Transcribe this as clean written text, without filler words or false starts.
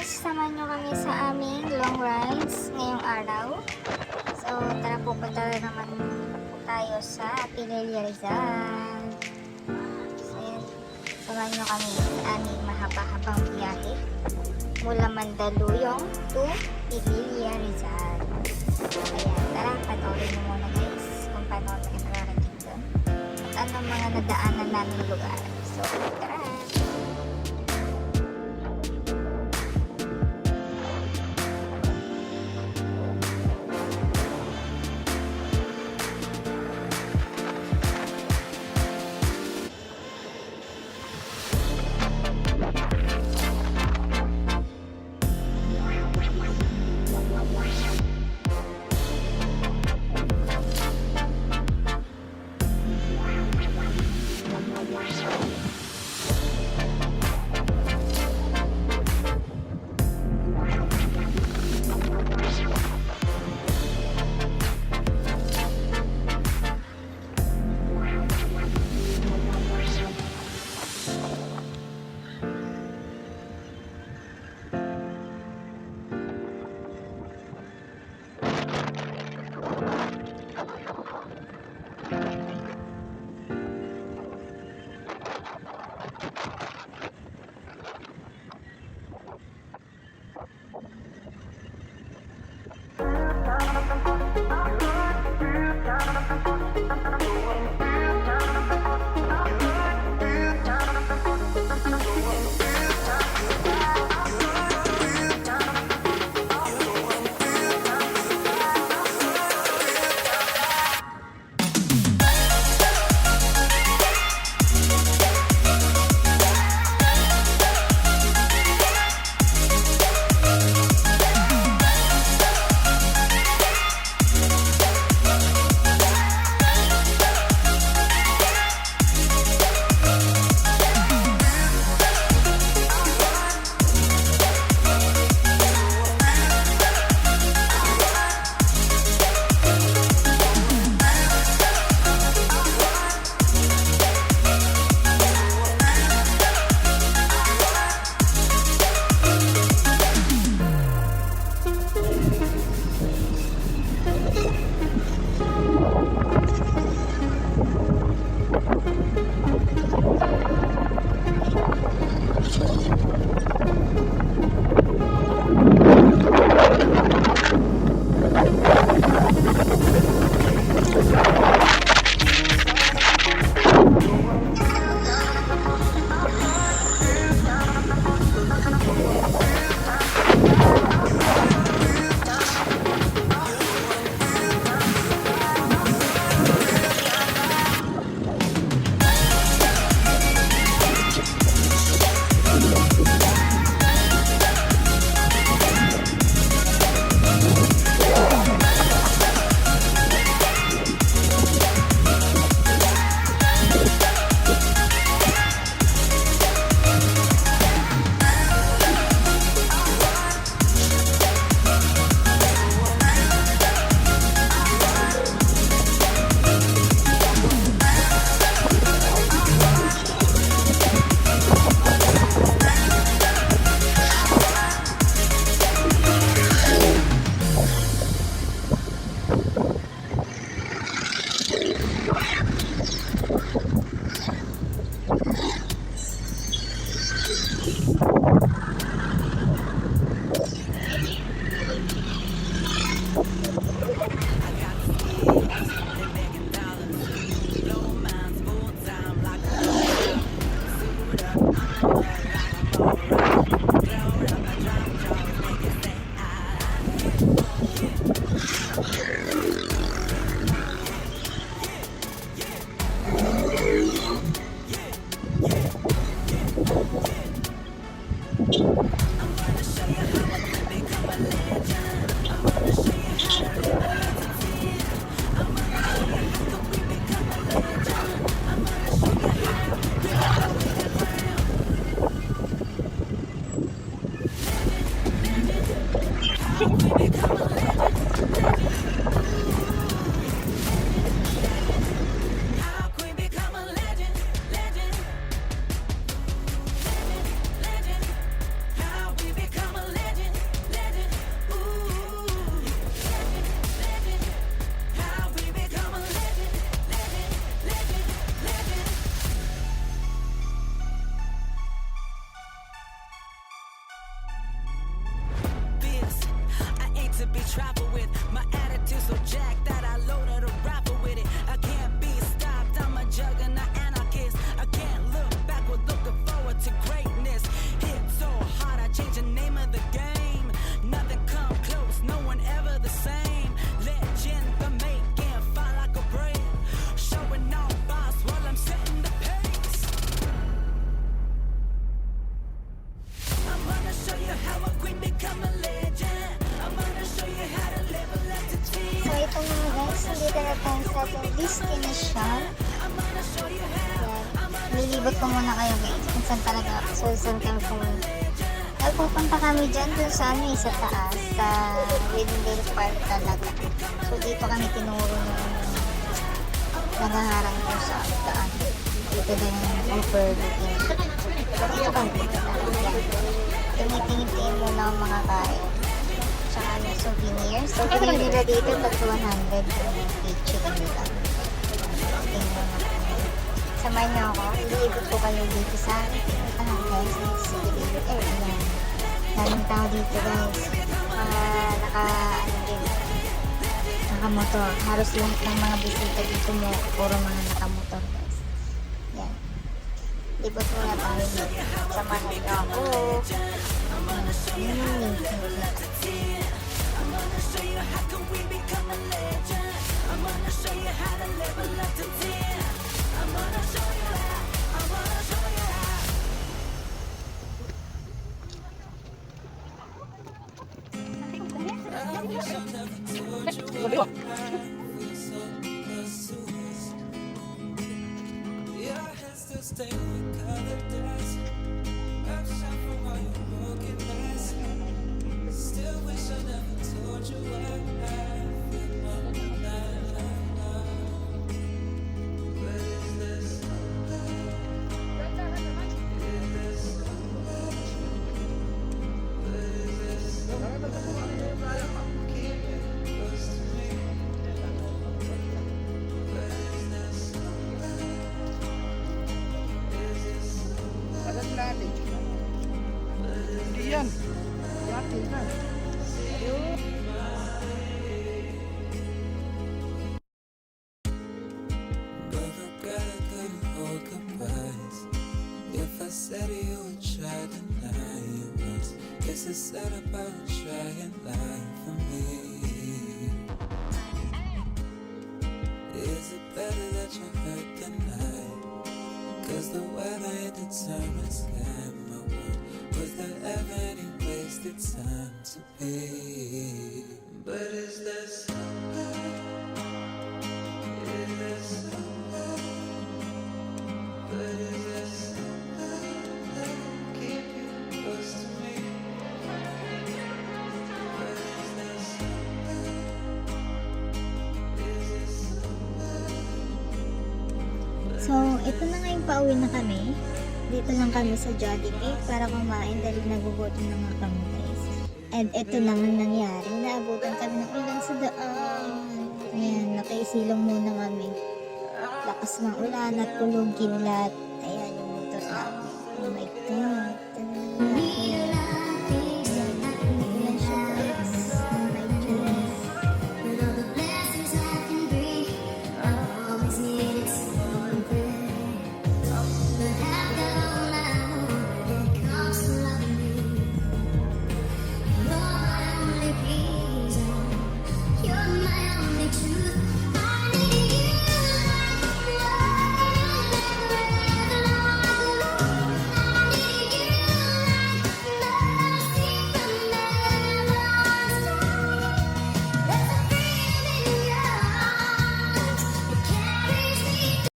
guys, samahan nyo kami sa aming long rides ngayong araw. So tara, pupunta naman po tayo sa Pililla Rizal. So yun, samahan nyo kami sa aming mahaba-habang biyahe mula Mandaluyong to Pililla Rizal. Ayan, tara, panoorin nyo muna guys kung paano kami nakarating doon at anong mga nadaanan namin lugar. So tara! travel with. My attitude so jacked that I loaded a rapper with it. I can't be stopped, I'm a juggernaut anarchist. I can't look backward, looking forward to greatness. Hit so hard, I changed the name of the game. Nothing come close, no one ever the same. Legend, the making, fly like a brave. Showing off boss while I'm setting the pace. I'm gonna show you how a queen become a legend. I'm gonna show you how to level up to 10. So ito mga guys, nandito na tayo sa ating destination. Yan. Lilibot ko muna kayo guys kung saan talaga ako. So saan kami pumunta. Nagpupunta kami dyan dun sa ano sa taas. Sa Windmill Park talaga. So dito kami tinuro ng nagaharang ko sa daan. Dito din yung overlooking. So dito kami pumunta. Tumitingin-tingin muna ang mga kain. Tsaka yung souvenirs. So pinili nila dito tag 100 yung chicken nila. Tingnan mo na. Samahan niyo ako. Ilibot ko kayo dito sa guys. Sa Iloilo area. Daming tao dito guys. Nakamotor. Halos lahat ng mga bisita dito mo puro mga nakamotor guys. Yan. Libot muna tayo dito. Samahan niyo ako. Stay with colored eyes. I'm shot from all your broken eyes. Still wish I never told you I feel my life. But is this keep you close to me? Hindi yan. Yakin na. But regret I couldn't hold goodbyes. If I said you would try to deny it was. Guess it's sad about trying life for me. Is it better that you hurt tonight? Cause the weather it determines my world. Was there ever any wasted time to be? But is there somewhere? Is there somewhere? But is there somewhere that will keep you close to me? But is there somewhere? Is there somewhere? So, ito na nga yung pauwi na kami. Dito lang kami sa Jollibee para kumain dahil nagugutom na nga kami guys. And ito naman nangyari. Naabutan kami ng ulan sa daan. Ayan, nakaisilong muna kami. Lakas ng ulan at kulog kidlat. Ayan yung motor namin. Oh my